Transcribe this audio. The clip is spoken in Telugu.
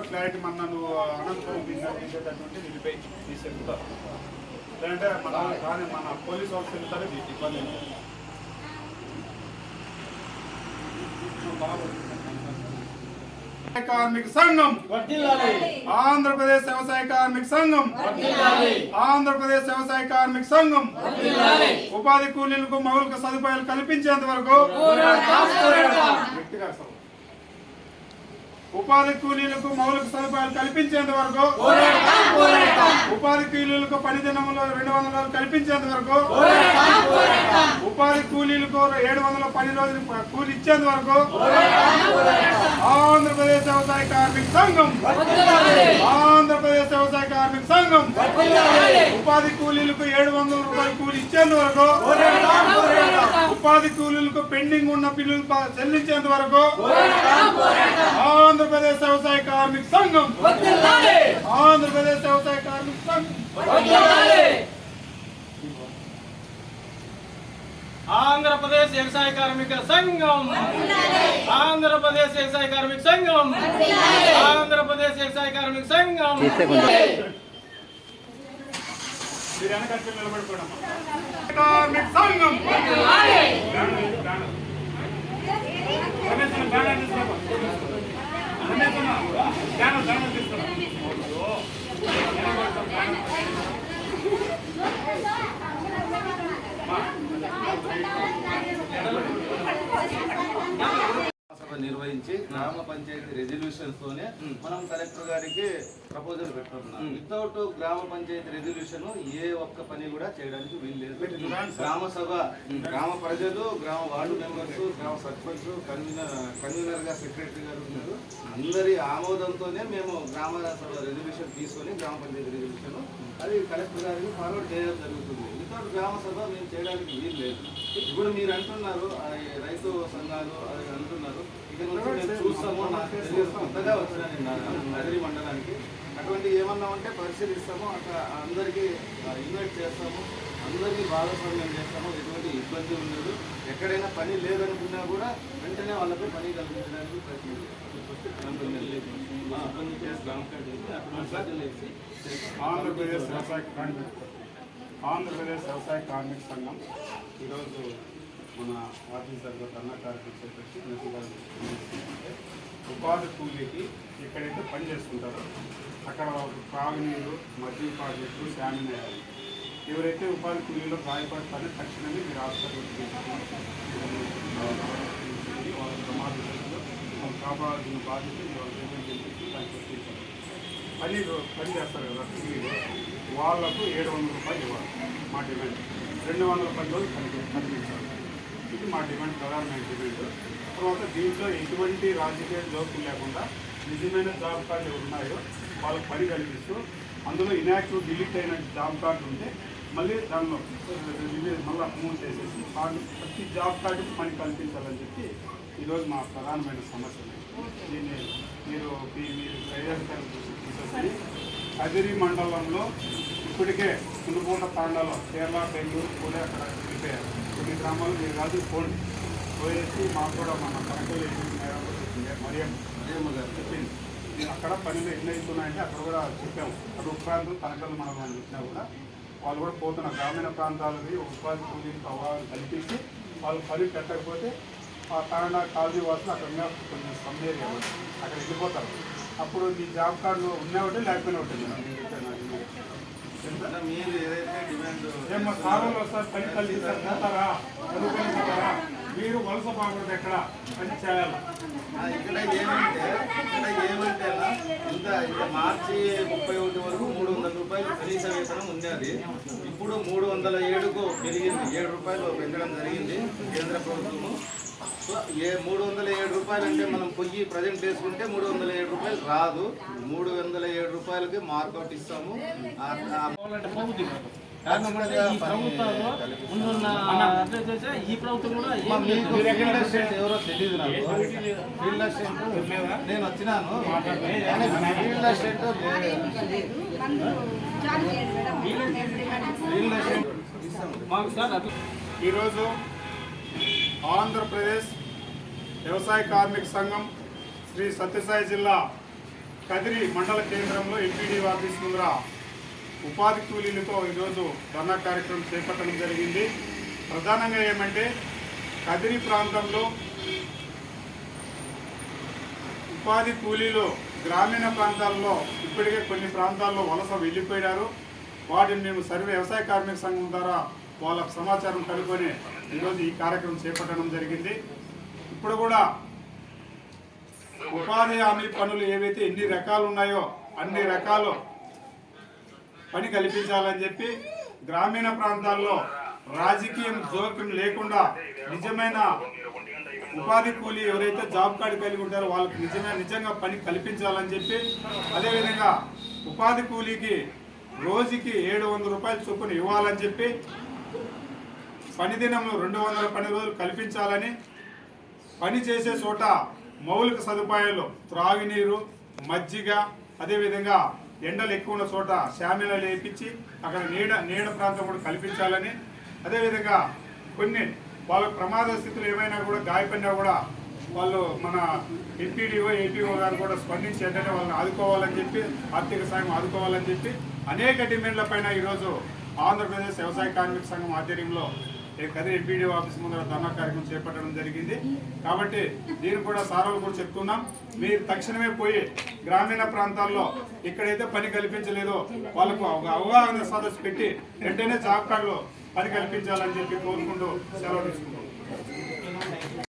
క్లారిటీ మన నువ్వు అనంతపురం తీసేటటువంటి నిలిపై తీసేస్తారు. లేదంటే మన కానీ మన పోలీస్ ఆఫీసర్ వెళ్తారు, ఇబ్బంది కార్మిక సంఘం, ఆంధ్రప్రదేశ్ వ్యవసాయ కార్మిక సంఘం, ఆంధ్రప్రదేశ్ వ్యవసాయ కార్మిక సంఘం ఉపాధి కూలీలకు మౌలిక సదుపాయాలు కల్పించేంత వరకు ఉపాధి కూలీలకు మౌలిక సదుపాయాలు కల్పించేంత వరకు ఉపాధి కూలీలకు పని దినములు 200 కల్పించేంత వరకు ఉపాధి కూలీలకు 700 పని రోజులు కూలి ఇచ్చేంత వరకు ఆంధ్రప్రదేశ్ వ్యవసాయ కార్మిక సంఘం, ఆంధ్రప్రదేశ్ వ్యవసాయ కార్మిక సంఘం ఉపాధి కూలీలకు 700 రూపాయలు కూలి ఇచ్చేంత వరకు ఉపాధి కూలీలకు పెండింగ్ ఉన్న బిల్లులు చెల్లించేంత వరకు ఆంధ్రప్రదేశ్ వ్యవసాయ కార్మిక సంఘం, ఆంధ్రప్రదేశ్ వ్యవసాయ కార్మిక సంఘం, ఆంధ్రప్రదేశ్ వ్యవసాయ కార్మిక సంఘం, ఆంధ్రప్రదేశ్ వ్యవసాయ కార్మిక సంఘం, ఆంధ్రప్రదేశ్ వ్యవసాయ కార్మిక సంఘం. కార్మిక సంఘం నిర్వహించి గ్రామ పంచాయతీ రెజల్యూషన్స్ తోనే మనం కలెక్టర్ గారికి ప్రపోజల్ పెట్టుకుంటున్నాం. వితౌట్ గ్రామ పంచాయతీ రెజల్యూషన్ ఏ ఒక్క పని కూడా చేయడానికి వీల్లేదు. గ్రామ సభ, గ్రామ ప్రజలు, గ్రామ వార్డు మెంబర్స్, గ్రామ సర్పంచ్, కన్వీనర్ గా సెక్రటరీ గారు ఉన్నారు, అందరి ఆమోదంతోనే మేము గ్రామ సభ రెజల్యూషన్ తీసుకొని గ్రామ పంచాయతీ రెజల్యూషన్ అది కలెక్టర్ గారికి ఫార్వర్డ్ చేయడం జరుగుతుంది. వితౌట్ గ్రామ సభ మేము చేయడానికి వీలు లేదు. ఇప్పుడు మీరు అంటున్నారు రైతు సంఘాలు అది అంటున్నారు, ఇక నుంచి మేము చూస్తాము, నాకు కొత్తగా వచ్చిన నగరి మండలానికి అటువంటి ఏమన్నా ఉంటే పరిశీలిస్తాము, అక్కడ అందరికీ ఇన్వైట్ చేస్తాము, అందరికీ భాగస్వామ్యం చేస్తాము. ఎటువంటి ఇబ్బంది ఉండదు. ఎక్కడైనా పని లేదనుకున్నా కూడా వెంటనే వాళ్ళకి పని కల్పించడానికి ప్రయత్నం ఆంధ్రప్రదేశ్ వ్యవసాయ కార్మిక సంఘం ఈరోజు మన ఆఫీసర్గా కర్ణాటక చేపట్టి ఉపాధి కూలీకి ఎక్కడైతే పని చేసుకుంటారో అక్కడ త్రాగునీరు, మద్యం ప్రాజెక్టు, శామిన్ అయ్యాలి. ఎవరైతే ఉపాధి కూలీలో గాయపడతారో తక్షణమే మీరు హాస్పిటల్కి వాళ్ళ ప్రమాదాలు కాపాడాల్సిన బాధ్యత పని చేస్తారు కదా కూలీలు, వాళ్లకు 700 రూపాయలు ఇవ్వాలి మా డిమాండ్. 200 పని రోజులు కల్పించాలి. ఇది మా డిమాండ్, ప్రధానమైన డిమాండ్. తర్వాత దీంట్లో ఎటువంటి రాజకీయ జోక్యం లేకుండా నిజమైన జాబ్ కార్డులు ఉన్నాయో వాళ్ళకి పని కల్పిస్తూ, అందులో ఇన్యాక్టివ్ డిలీట్ అయిన జాబ్ కార్డు ఉంటే మళ్ళీ దానిలో మళ్ళీ మూవ్ చేసేసి ప్రతి జాబ్ కార్డుకి పని కల్పించాలని చెప్పి ఈరోజు మా ప్రధానమైన సమస్య. దీన్ని మీరు ప్రయోజనం తీసుకొని కదిరి మండలంలో ఇప్పటికే పునుకోట తాండాలో కేరళ, బెంగళూరు కూడా అక్కడ వెళ్ళిపోయారు. కొన్ని గ్రామాలు మీరు కాదు పోండి పోయేసి మాకు కూడా మన కనకలు మరియమ్మ గారు చెప్పింది. అక్కడ పనులు ఎన్ని అవుతున్నాయంటే అక్కడ కూడా చెప్పాము. అక్కడ ఉత్పాదన తనకలు మనం చెప్పినా కూడా వాళ్ళు కూడా పోతున్న గ్రామీణ ప్రాంతాలకి ఉపాధి కూలీలకు అవగాహన కల్పించి వాళ్ళు పని పెట్టకపోతే ఆ తాండా కాలనీ వాసులు అక్కడ కొంచెం సమ్మేరియా అక్కడ వెళ్ళిపోతారు. అప్పుడు ఈ జాబ్ కార్డు ఉన్నా ఒకటి లేకపోయినా ఒకటి మీరు ఏదైతే డిమాండ్ ఏమో సాగులు వస్తారు, పని కల్పిస్తారా, చదువుకుంటారా, మీరు వలస బాగుంటుంది ఎక్కడ పని చేయాలి. ఇక్కడ ఏమంటే ఇంకా మార్చి 31 వరకు 300 రూపాయలు కనీస వేతనం ఉన్నది. ఇప్పుడు 307కు పెరిగింది, 7 రూపాయలు పెంచడం జరిగింది కేంద్ర ప్రభుత్వము. సో 307 రూపాయలు అంటే మనం పొయ్యి ప్రజెంట్ వేసుకుంటే 307 రూపాయలు రాదు. 307 రూపాయలకి మార్కౌట్ ఇస్తాము. ఎవరో తెలియదు నాకు. ఫీల్డ్ అసిస్టెంట్ నేను వచ్చినాను. ఫీల్డ్ అసిస్టెంట్ ఈరోజు ఆంధ్రప్రదేశ్ వ్యవసాయ కార్మిక సంఘం శ్రీ సత్యసాయి జిల్లా కదిరి మండల కేంద్రంలో ఎంపీడీ ఆఫీస్ ముందర ఉపాధి కూలీలతో ఈరోజు ధర్నా కార్యక్రమం చేపట్టడం జరిగింది. ప్రధానంగా ఏమంటే కదిరి ప్రాంతంలో ఉపాధి కూలీలు గ్రామీణ ప్రాంతాల్లో ఇప్పటికే కొన్ని ప్రాంతాల్లో వలస వెళ్ళిపోయారు. వాటిని మేము వ్యవసాయ కార్మిక సంఘం ద్వారా వాళ్ళ సమాచారం కనుక్కొని ఈరోజు ఈ కార్యక్రమం చేపట్టడం జరిగింది. ఇప్పుడు కూడా ఉపాధి హామీ పనులు ఏవైతే ఎన్ని రకాలు ఉన్నాయో అన్ని రకాలు పని కల్పించాలని చెప్పి గ్రామీణ ప్రాంతాల్లో రాజకీయం జోక్యం లేకుండా నిజమైన ఉపాధి కూలీ ఎవరైతే జాబ్ కార్డు కలిగి ఉంటారో వాళ్ళకి నిజంగా పని కల్పించాలని చెప్పి, అదేవిధంగా ఉపాధి కూలీకి రోజుకి 700 రూపాయలు చొప్పున ఇవ్వాలని చెప్పి, పని దినంలో 200 పని రోజులు కల్పించాలని, పని చేసే చోట మౌలిక సదుపాయాలు త్రాగునీరు, మజ్జిగ, అదేవిధంగా ఎండలు ఎక్కువ ఉన్న చోట శామియానాలు వేయించి అక్కడ నీడ ప్రాంతం కూడా కల్పించాలని, అదేవిధంగా కొన్ని వాళ్ళకు ప్రమాద స్థితులు ఏమైనా కూడా గాయపడినా కూడా వాళ్ళు మన ఎంపీడీఓ ఏపీఓ గారు కూడా స్పందించి వెంటనే వాళ్ళని ఆదుకోవాలని చెప్పి, ఆర్థిక సాయం ఆదుకోవాలని చెప్పి అనేక డిమాండ్ల పైన ఈరోజు ఆంధ్రప్రదేశ్ వ్యవసాయ కార్మిక సంఘం ఆధ్వర్యంలో కదిరి ఎంపీడీఓ ఆఫీస్ ముందర ధర్నా కార్యక్రమం చేపట్టడం జరిగింది. కాబట్టి దీన్ని కూడా సారాలు కూడా చెప్తున్నాం, మీరు తక్షణమే పోయి గ్రామీణ ప్రాంతాల్లో ఎక్కడైతే పని కల్పించలేదో వాళ్ళకు అవగాహన సదస్సు పెట్టి వెంటనే జాబ్ కార్డులో పని కల్పించాలని చెప్పి కోరుకుంటూ సెలవు తీసుకుంటాం.